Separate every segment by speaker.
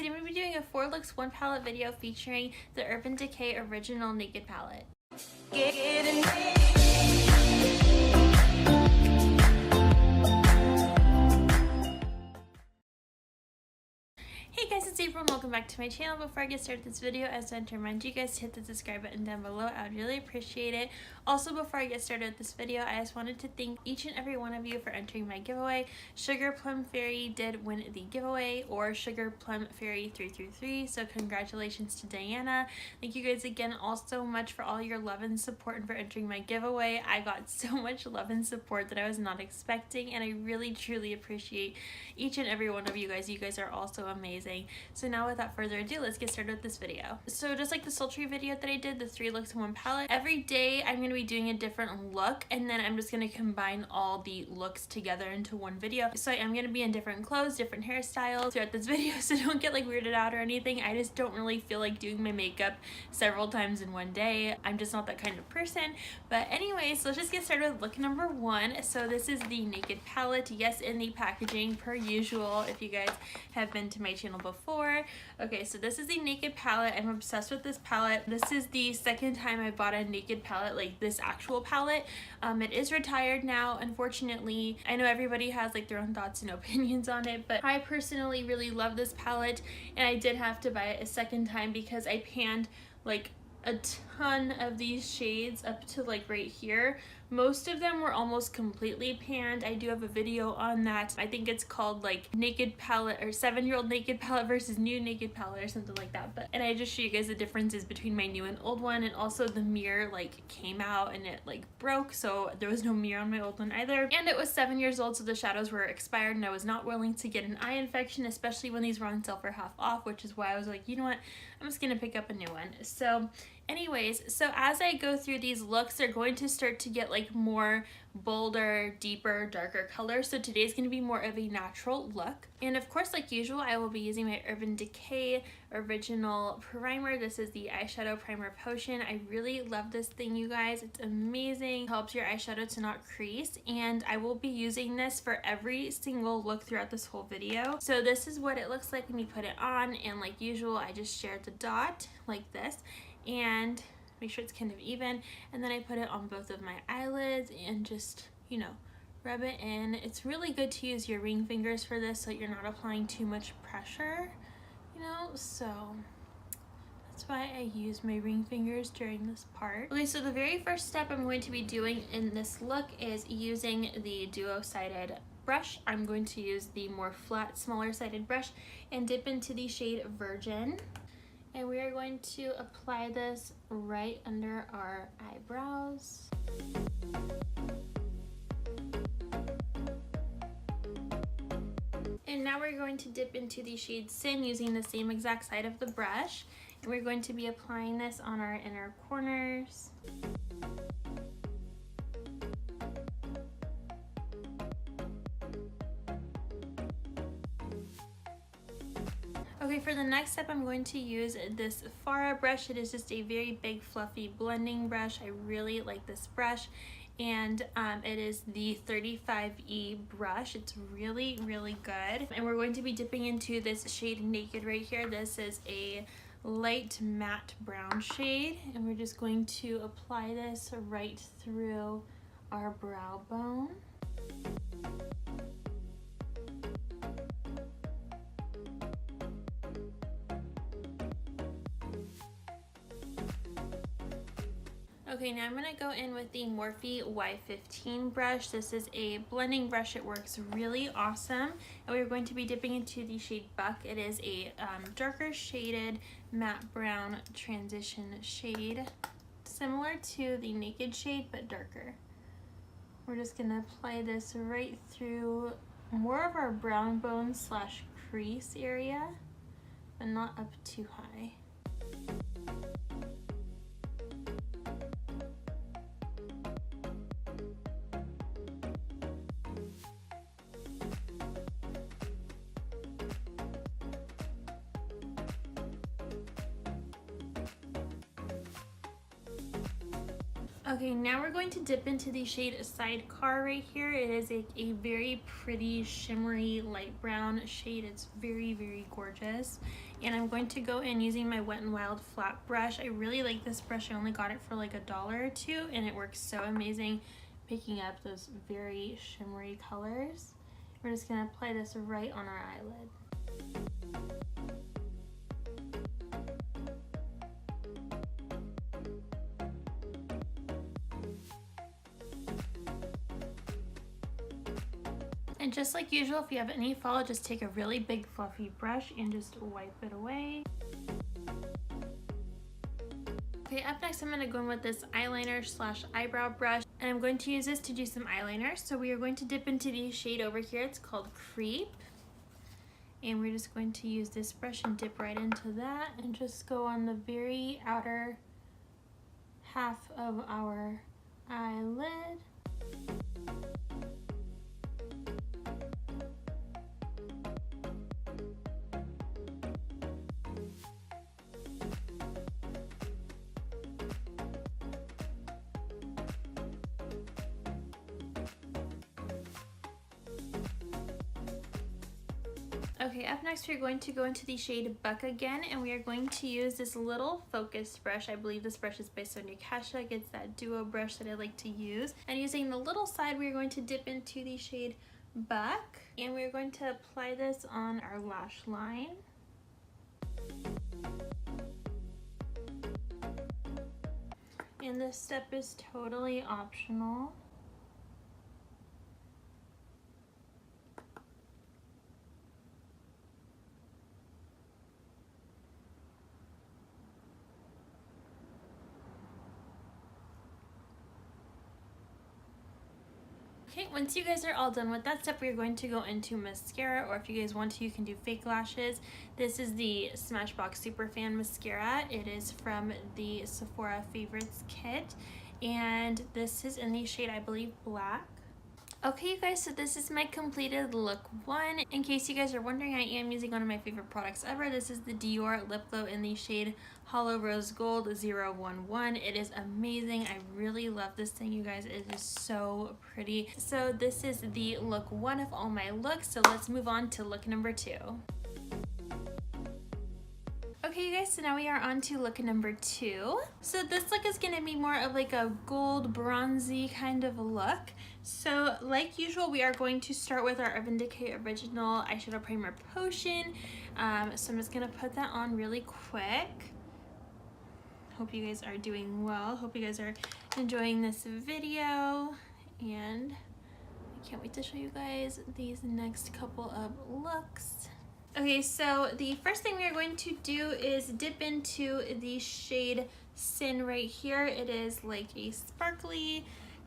Speaker 1: today I'm going to be doing a 4 looks 1 palette video featuring the Urban Decay Original Naked Palette. Hey guys, it's April and welcome back to my channel. Before I get started this video, I just want to remind you guys to hit the subscribe button down below. I would really appreciate it. Also, before I get started with this video, I just wanted to thank each and every one of you for entering my giveaway. Sugar Plum Fairy did win the giveaway, or Sugar Plum Fairy 333, so congratulations to Diana. Thank you guys again all so much for all your love and support and for entering my giveaway. I got so much love and support that I was not expecting, and I really truly appreciate each and every one of you guys. You guys are all so amazing. So now without further ado, let's get started with this video. So just like the sultry video that I did, the 3 looks in 1 palette, every day I'm going to be doing a different look, and then I'm just going to combine all the looks together into one video. So I am going to be in different clothes, different hairstyles throughout this video, so don't get like weirded out or anything. I just don't really feel like doing my makeup several times in one day. I'm just not that kind of person. But anyways, let's just get started with look number 1. So this is the Naked Palette. Yes, in the packaging per usual, if you guys have been to my channel before. Okay, so this is the Naked Palette. I'm obsessed with this palette. This is the second time I bought a Naked palette, like this actual palette. It is retired now, unfortunately. I know everybody has like their own thoughts and opinions on it, but I personally really love this palette, and I did have to buy it a second time because I panned like a ton of these shades up to like right here. Most of them were almost completely panned. I do have a video on that. I think it's called like Naked Palette, or 7-year-old Naked Palette versus new Naked Palette or something like that. And I just show you guys the differences between my new and old one, and also the mirror like came out and it like broke, so there was no mirror on my old one either. And it was 7 years old, so the shadows were expired, and I was not willing to get an eye infection, especially when these were on sale for half off, which is why I was like, you know what, I'm just gonna pick up a new one. So anyways, so as I go through these looks, they're going to start to get like more bolder, deeper, darker colors. So today's going to be more of a natural look. And of course, like usual, I will be using my Urban Decay Original Primer. This is the eyeshadow primer potion. I really love this thing, you guys. It's amazing. It helps your eyeshadow to not crease, and I will be using this for every single look throughout this whole video. So this is what it looks like when you put it on, and like usual, I just shared the dot like this and make sure it's kind of even, and then I put it on both of my eyelids and just, you know, rub it in. It's really good to use your ring fingers for this so you're not applying too much pressure, you know, so that's why I use my ring fingers during this part. Okay, so the very first step I'm going to be doing in this look is using the duo-sided brush. I'm going to use the more flat, smaller sided brush and dip into the shade Virgin. And we are going to apply this right under our eyebrows. And now we're going to dip into the shade Sin using the same exact side of the brush. And we're going to be applying this on our inner corners. Okay, for the next step, I'm going to use this Farah brush. It is just a very big, fluffy blending brush. I really like this brush, and it is the 35E brush. It's really, really good. And we're going to be dipping into this shade Naked right here. This is a light matte brown shade, and we're just going to apply this right through our brow bone. Okay, now I'm going to go in with the Morphe Y15 brush. This is a blending brush. It works really awesome. And we're going to be dipping into the shade Buck. It is a darker shaded matte brown transition shade, similar to the Naked shade, but darker. We're just going to apply this right through more of our brown bone slash crease area, but not up too high. Okay, now we're going to dip into the shade Sidecar right here. It is a very pretty shimmery light brown shade. It's very, very gorgeous. And I'm going to go in using my Wet n Wild flat brush. I really like this brush. I only got it for like $1 or $2 and it works so amazing picking up those very shimmery colors. We're just going to apply this right on our eyelid. And just like usual, if you have any fallout, just take a really big fluffy brush and just wipe it away. Okay, up next I'm going to go in with this eyeliner slash eyebrow brush, and I'm going to use this to do some eyeliner. So we are going to dip into the shade over here. It's called Creep. And we're just going to use this brush and dip right into that and just go on the very outer half of our eyelid. Okay, up next we're going to go into the shade Buck again, and we are going to use this little focus brush. I believe this brush is by Sonia Kashuk. It's that duo brush that I like to use. And using the little side, we're going to dip into the shade Buck, and we're going to apply this on our lash line. And this step is totally optional. Okay, once you guys are all done with that step, we're going to go into mascara, or if you guys want to, you can do fake lashes. This is the Smashbox Superfan Mascara. It is from the Sephora Favorites kit, and this is in the shade, I believe, Black. Okay, you guys, so this is my completed look one. In case you guys are wondering, I am using one of my favorite products ever. This is the Dior Lip Glow in the shade Hollow Rose Gold 011. It is amazing. I really love this thing, you guys. It is so pretty. So this is the look one of all my looks. So let's move on to look number 2. Okay, you guys, so now we are on to look number 2. So this look is going to be more of like a gold bronzy kind of look. So like usual, we are going to start with our Urban Decay Original Eyeshadow Primer Potion. So I'm just going to put that on really quick. Hope you guys are doing well. Hope you guys are enjoying this video. And I can't wait to show you guys these next couple of looks. Okay, so the first thing we are going to do is dip into the shade Sin right here. It is like a sparkly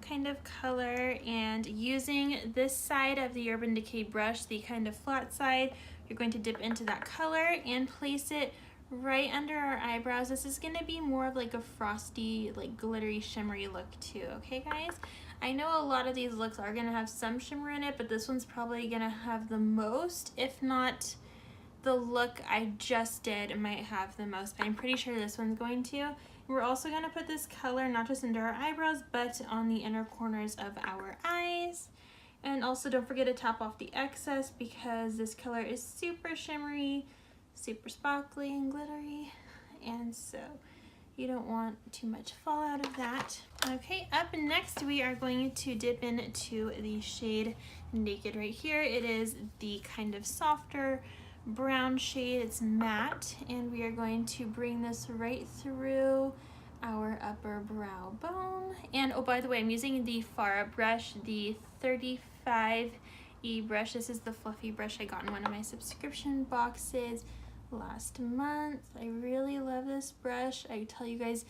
Speaker 1: kind of color, and using this side of the Urban Decay brush, the kind of flat side, you're going to dip into that color and place it right under our eyebrows. This is going to be more of like a frosty, like glittery, shimmery look too, okay guys? I know a lot of these looks are going to have some shimmer in it, but this one's probably going to have the most, if not the look I just did might have the most, but I'm pretty sure this one's going to. We're also going to put this color not just under our eyebrows, but on the inner corners of our eyes. And also don't forget to tap off the excess, because this color is super shimmery, super sparkly and glittery, and so you don't want too much fallout of that. Okay, up next we are going to dip into the shade Naked right here. It is the kind of softer brown shade. It's matte, and we are going to bring this right through our upper brow bone. And oh, by the way, I'm using the Farah brush, the 35E brush. This is the fluffy brush I got in one of my subscription boxes last month. I really love this brush. I tell you guys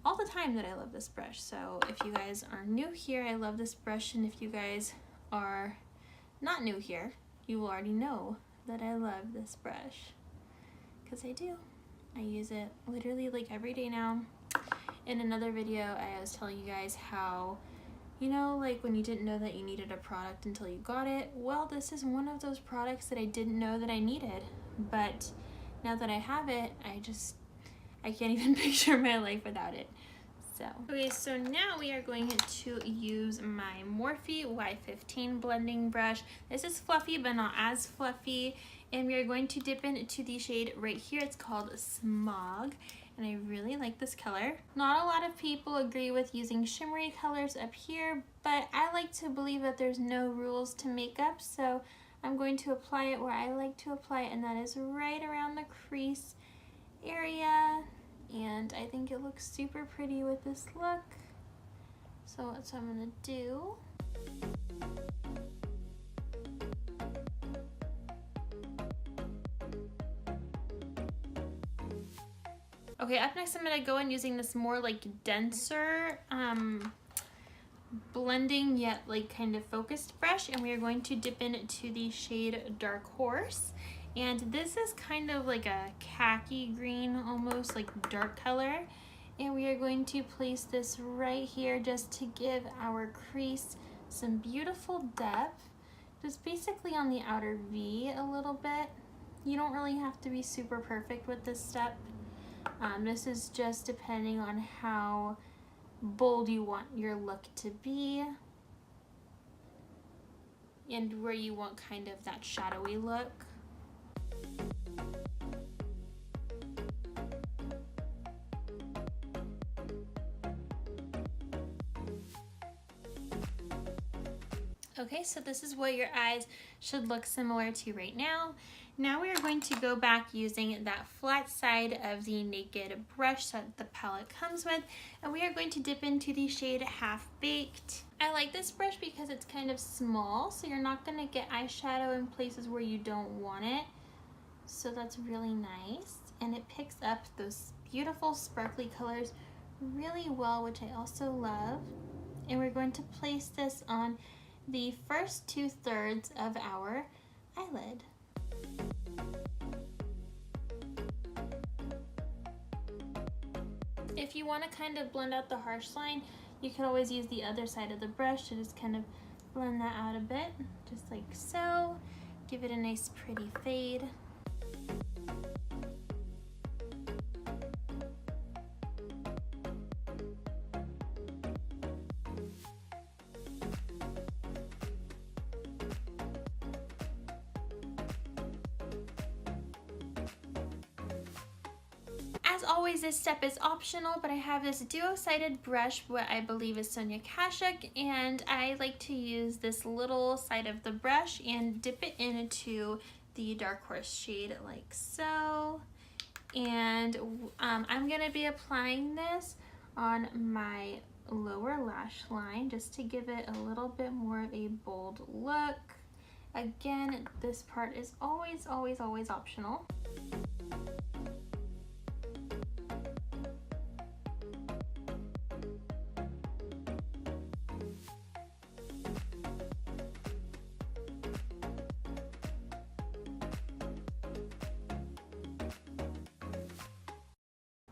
Speaker 1: all the time that I love this brush. So if you guys are new here, I love this brush, and if you guys are not new here, you will already know that I love this brush, because I do. I use it literally like every day now. In another video, I was telling you guys how, you know, like when you didn't know that you needed a product until you got it. Well, this is one of those products that I didn't know that I needed, but now that I have it, I can't even picture my life without it. So, okay, so now we are going to use my Morphe Y15 blending brush. This is fluffy, but not as fluffy. And we are going to dip into the shade right here. It's called Smog. And I really like this color. Not a lot of people agree with using shimmery colors up here, but I like to believe that there's no rules to makeup. So I'm going to apply it where I like to apply it, and that is right around the crease area. And I think it looks super pretty with this look. So that's what I'm gonna do. Okay, up next I'm gonna go in using this more like denser, blending yet like kind of focused brush, and we are going to dip into the shade Dark Horse. And this is kind of like a khaki green, almost like dark color. And we are going to place this right here just to give our crease some beautiful depth. Just basically on the outer V a little bit. You don't really have to be super perfect with this step. This is just depending on how bold you want your look to be and where you want kind of that shadowy look. Okay, so this is what your eyes should look similar to right now. Now we are going to go back using that flat side of the Naked brush that the palette comes with, and we are going to dip into the shade Half Baked. I like this brush because it's kind of small, so you're not going to get eyeshadow in places where you don't want it. So that's really nice, and it picks up those beautiful sparkly colors really well, which I also love. And we're going to place this on the first 2/3 of our eyelid. If you want to kind of blend out the harsh line, you could always use the other side of the brush to just kind of blend that out a bit, just like so. Give it a nice pretty fade. As always, this step is optional, but I have this duo-sided brush, what I believe is Sonia Kashuk, and I like to use this little side of the brush and dip it into the Dark Horse shade like so. And I'm going to be applying this on my lower lash line just to give it a little bit more of a bold look. Again, this part is always, always, always optional.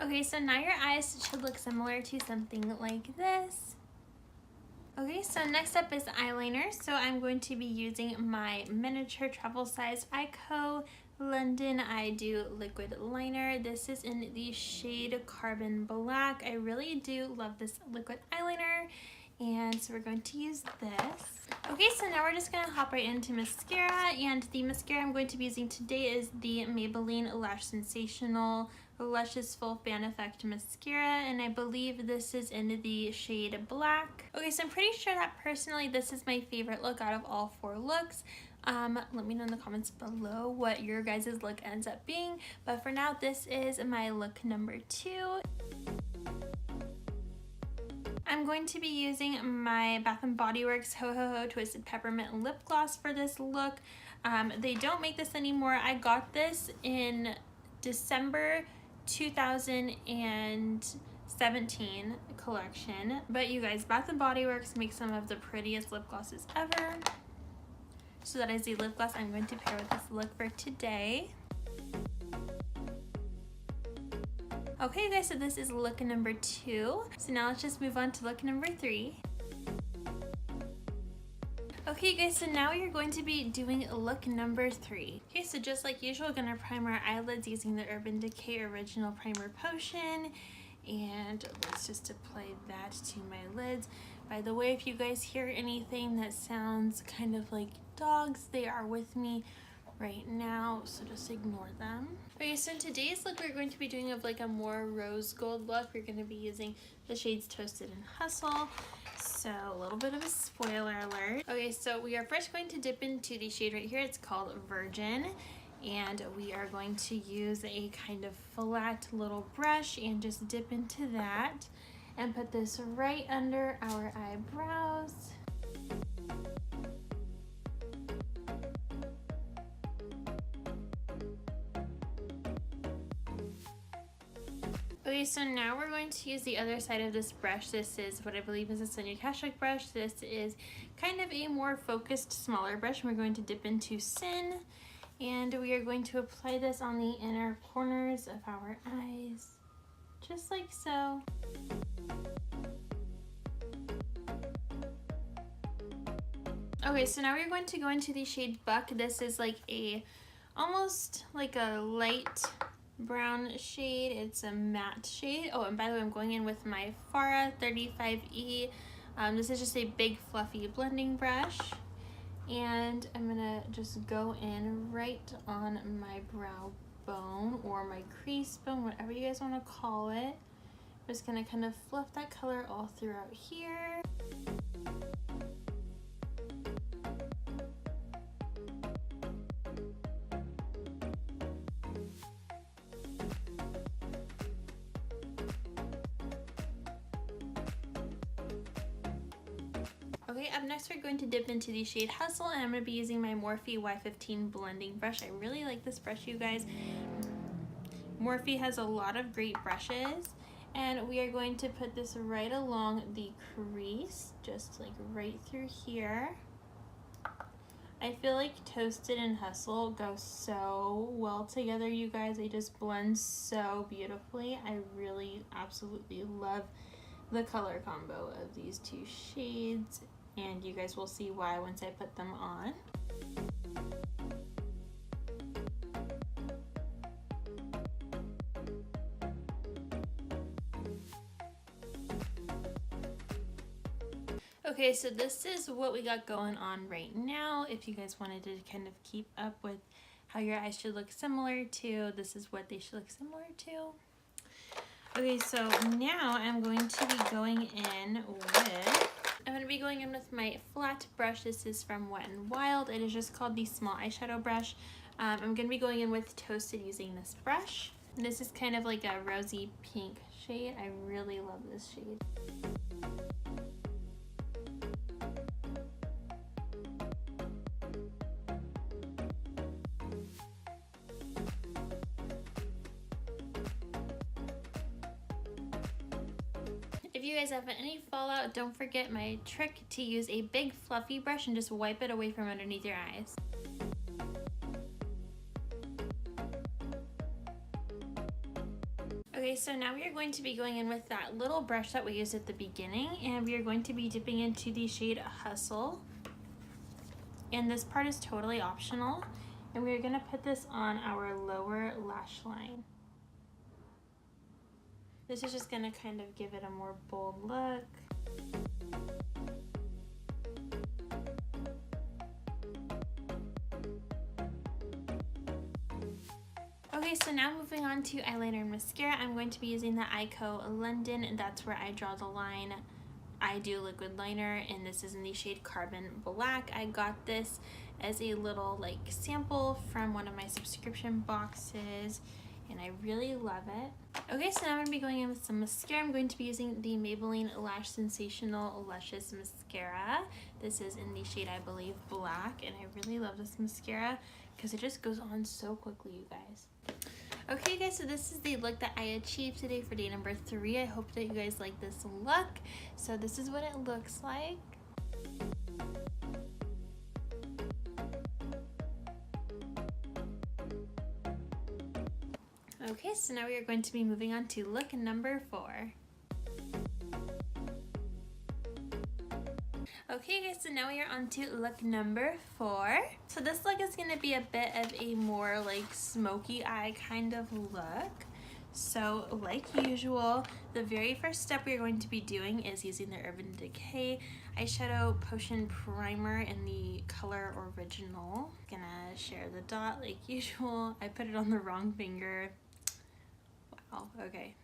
Speaker 1: Okay, so now your eyes should look similar to something like this. Okay, so next up is eyeliner. So I'm going to be using my miniature travel size XOXO London Eye Dew liquid liner. This is in the shade Carbon Black. I really do love this liquid eyeliner, and so we're going to use this. Okay, so now we're just going to hop right into mascara, and the mascara I'm going to be using today is the Maybelline Lash Sensational Luscious Full Fan Effect Mascara, and I believe this is in the shade Black. Okay, so I'm pretty sure that personally this is my favorite look out of all 4 looks. Let me know in the comments below what your guys' look ends up being, but for now this is my look number 2. I'm going to be using my Bath & Body Works Ho Ho Ho Twisted Peppermint Lip Gloss for this look. They don't make this anymore. I got this in December 2017 collection, but you guys, Bath & Body Works makes some of the prettiest lip glosses ever. So that is the lip gloss I'm going to pair with this look for today. Okay guys, so this is look number 2. So now let's just move on to look number 3. Okay guys, so now you're going to be doing look number 3. Okay, so just like usual, we're gonna prime our eyelids using the Urban Decay Original Primer Potion. And let's just apply that to my lids. By the way, if you guys hear anything that sounds kind of like dogs, they are with me right now, so just ignore them. Okay, so in today's look, we're going to be doing like a more rose gold look. We're going to be using the shades Toasted and Hustle. So a little bit of a spoiler alert. Okay, so we are first going to dip into the shade right here. It's called Virgin. And we are going to use a kind of flat little brush and just dip into that and put this right under our eyebrows. Okay, so now we're going to use the other side of this brush. This is what I believe is a Sonia Kashuk brush. This is kind of a more focused, smaller brush. We're going to dip into Sin, and we are going to apply this on the inner corners of our eyes, just like so. Okay, so now we're going to go into the shade Buck. This is like almost like a light brown shade. It's a matte shade. Oh, and by the way, I'm going in with my Farah 35E. This is just a big fluffy blending brush, and I'm gonna just go in right on my brow bone or my crease bone, whatever you guys want to call it. I'm just gonna kind of fluff that color all throughout here. Okay, up next we're going to dip into the shade Hustle, and I'm going to be using my Morphe Y15 blending brush. I really like this brush, you guys. Morphe has a lot of great brushes, and we are going to put this right along the crease, just like right through here. I feel like Toasted and Hustle go so well together, you guys. They just blend so beautifully. I really absolutely love the color combo of these two shades, and you guys will see why once I put them on. Okay, so this is what we got going on right now. If you guys wanted to kind of keep up with how your eyes should look similar to, this is what they should look similar to. Okay, so now I'm going to be going in with my flat brush. This is from Wet n Wild. It is just called the small eyeshadow brush. I'm going to be going in with Toasted using this brush. And this is kind of like a rosy pink shade. I really love this shade. If you guys have any fallout, don't forget my trick to use a big fluffy brush and just wipe it away from underneath your eyes. Okay, so now we are going to be going in with that little brush that we used at the beginning, and we are going to be dipping into the shade Hustle. And this part is totally optional, and we are going to put this on our lower lash line. This is just going to kind of give it a more bold look. Okay, so now moving on to eyeliner and mascara, I'm going to be using the Ico London, and that's where I draw the line. I do liquid liner, and this is in the shade Carbon Black. I got this as a little like sample from one of my subscription boxes, and I really love it. Okay, so now I'm going to be going in with some mascara. I'm going to be using the Maybelline Lash Sensational Luscious Mascara. This is in the shade, I believe, Black, and I really love this mascara because it just goes on so quickly, you guys. Okay guys, so this is the look that I achieved today for day number 3. I hope that you guys like this look. So this is what it looks like. Okay, so now we are going to be moving on to look number 4. Okay guys, so now we are on to look number 4. So this look is going to be a bit of a more like smoky eye kind of look. So like usual, the very first step we're going to be doing is using the Urban Decay Eyeshadow Potion Primer in the color Original. Gonna share the dot like usual. I put it on the wrong finger. Wow, okay.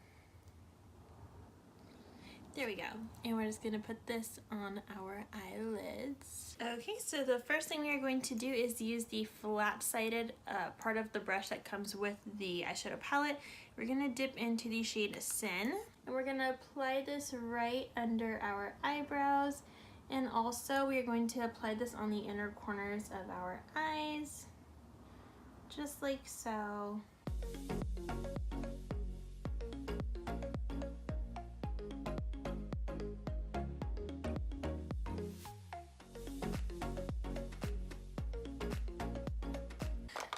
Speaker 1: There we go. And we're just gonna put this on our eyelids. Okay, so the first thing we are going to do is use the flat-sided part of the brush that comes with the eyeshadow palette. We're gonna dip into the shade Sin, and we're gonna apply this right under our eyebrows. And also we are going to apply this on the inner corners of our eyes, just like so.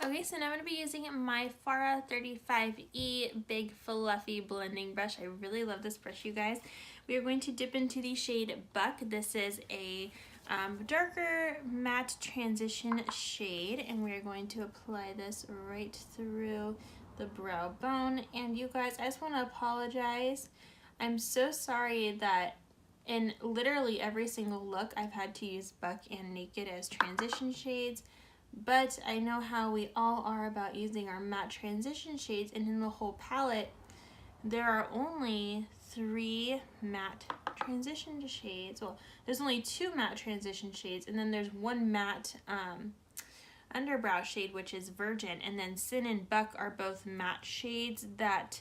Speaker 1: Okay, so now I'm going to be using my Farah 35E Big Fluffy Blending Brush. I really love this brush, you guys. We are going to dip into the shade Buck. This is a darker matte transition shade, and we are going to apply this right through the brow bone. And you guys, I just want to apologize. I'm so sorry that in literally every single look I've had to use Buck and Naked as transition shades. But I know how we all are about using our matte transition shades, and in the whole palette there are only 3 matte transition shades. Well, there's only 2 matte transition shades, and then there's 1 matte underbrow shade, which is Virgin, and then Sin and Buck are both matte shades that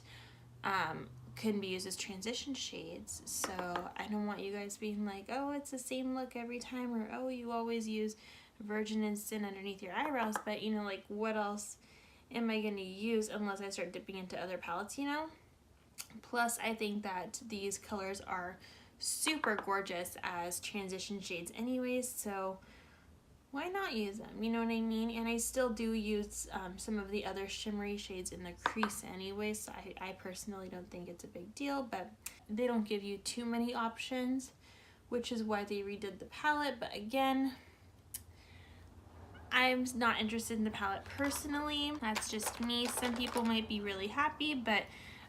Speaker 1: can be used as transition shades. So I don't want you guys being like, oh, it's the same look every time, or oh, you always use Virgin and Sin underneath your eyebrows. But you know, like, what else am I gonna use unless I start dipping into other palettes, you know? Plus, I think that these colors are super gorgeous as transition shades anyways, so why not use them, you know what I mean? And I still do use some of the other shimmery shades in the crease anyway, so I personally don't think it's a big deal, but they don't give you too many options, which is why they redid the palette. But again, I'm not interested in the palette personally. That's just me. Some people might be really happy, but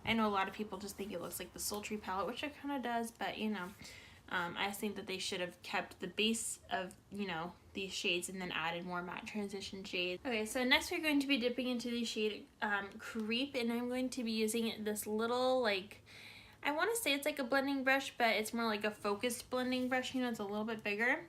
Speaker 1: I know a lot of people just think it looks like the sultry palette, which it kind of does, but you know, I just think that they should have kept the base of, you know, these shades and then added more matte transition shades. Okay, so next we're going to be dipping into the shade Creep, and I'm going to be using this little, like, I want to say it's like a blending brush, but it's more like a focused blending brush, you know, it's a little bit bigger.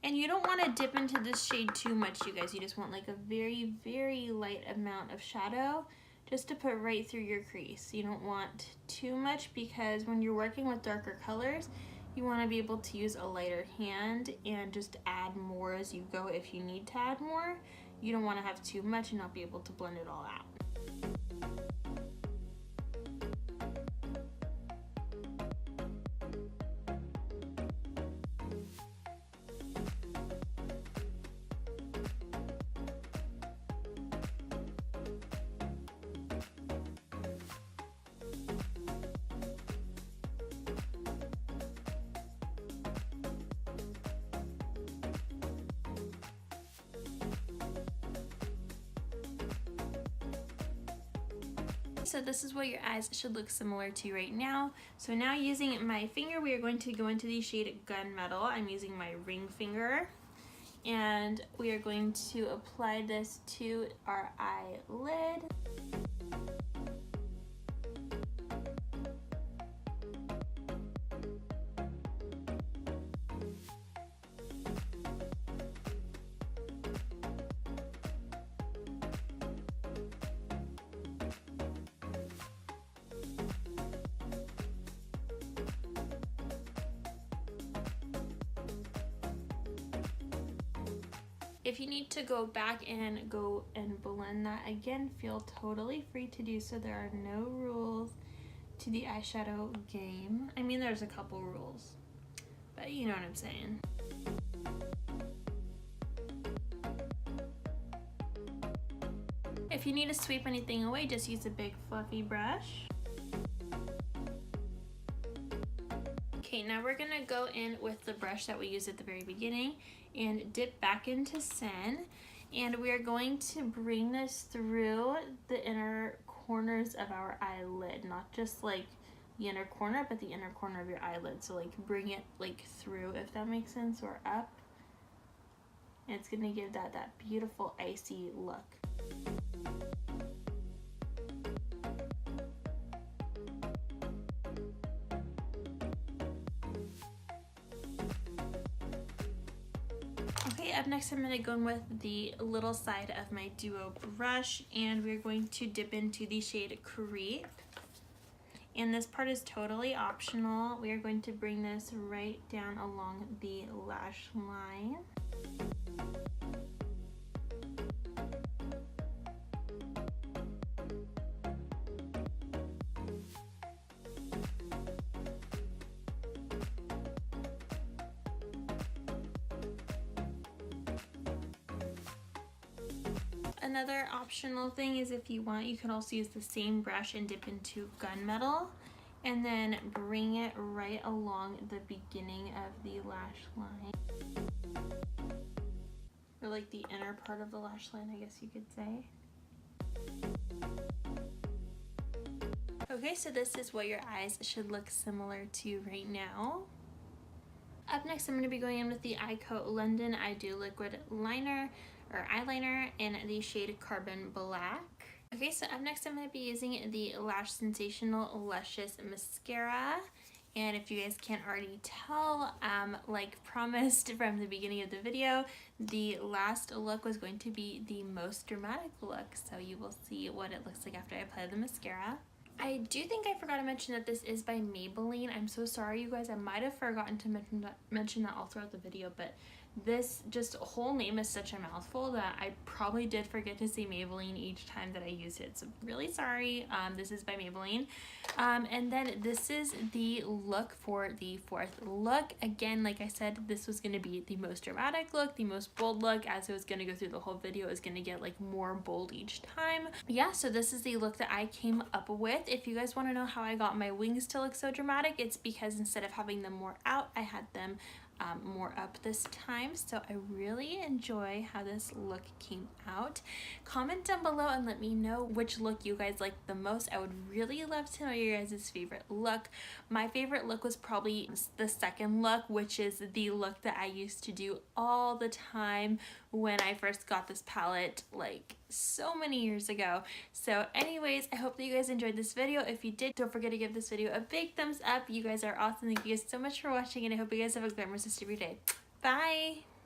Speaker 1: And you don't want to dip into this shade too much, you guys. You just want like a very, very light amount of shadow just to put right through your crease. You don't want too much, because when you're working with darker colors, you want to be able to use a lighter hand and just add more as you go if you need to add more. You don't want to have too much and not be able to blend it all out. So this is what your eyes should look similar to right now. So now, using my finger, we are going to go into the shade Gunmetal. I'm using my ring finger, and we are going to apply this to our eyelid. If you need to go back and go and blend that again, feel totally free to do so. There are no rules to the eyeshadow game. I mean, there's a couple rules, but you know what I'm saying. If you need to sweep anything away, just use a big fluffy brush. Okay, now we're gonna go in with the brush that we used at the very beginning and dip back into Sin, and we are going to bring this through the inner corners of our eyelid, not just like the inner corner, but the inner corner of your eyelid. So like bring it like through, if that makes sense, or up. And it's gonna give that beautiful icy look. Okay, up next I'm going to go in with the little side of my Duo brush, and we're going to dip into the shade Creep. And this part is totally optional. We are going to bring this right down along the lash line. Another optional thing is, if you want, you can also use the same brush and dip into Gunmetal and then bring it right along the beginning of the lash line, or like the inner part of the lash line, I guess you could say. Okay, so this is what your eyes should look similar to right now. Up next, I'm going to be going in with the iCoat London Eye Dew Liquid Liner or eyeliner in the shade Carbon Black. Okay, so up next I'm going to be using the Lash Sensational Luscious Mascara. And if you guys can't already tell, like promised from the beginning of the video, the last look was going to be the most dramatic look. So you will see what it looks like after I apply the mascara. I do think I forgot to mention that this is by Maybelline. I'm so sorry, you guys. I might have forgotten to mention that all throughout the video, but this just whole name is such a mouthful that I probably did forget to say Maybelline each time that I use it. So really sorry. This is by Maybelline. And then this is the look for the fourth look. Again, like I said, this was going to be the most dramatic look, the most bold look. As it was going to go through the whole video, it was going to get like more bold each time. Yeah, so this is the look that I came up with. If you guys want to know how I got my wings to look so dramatic, it's because instead of having them more out, I had them more up this time. So I really enjoy how this look came out. Comment down below and let me know which look you guys like the most. I would really love to know your guys' favorite look. My favorite look was probably the second look, which is the look that I used to do all the time when I first got this palette, like so many years ago. So anyways, I hope that you guys enjoyed this video. If you did, don't forget to give this video a big thumbs up. You guys are awesome. Thank you guys so much for watching, and I hope you guys have a glamorous rest of your day. Bye!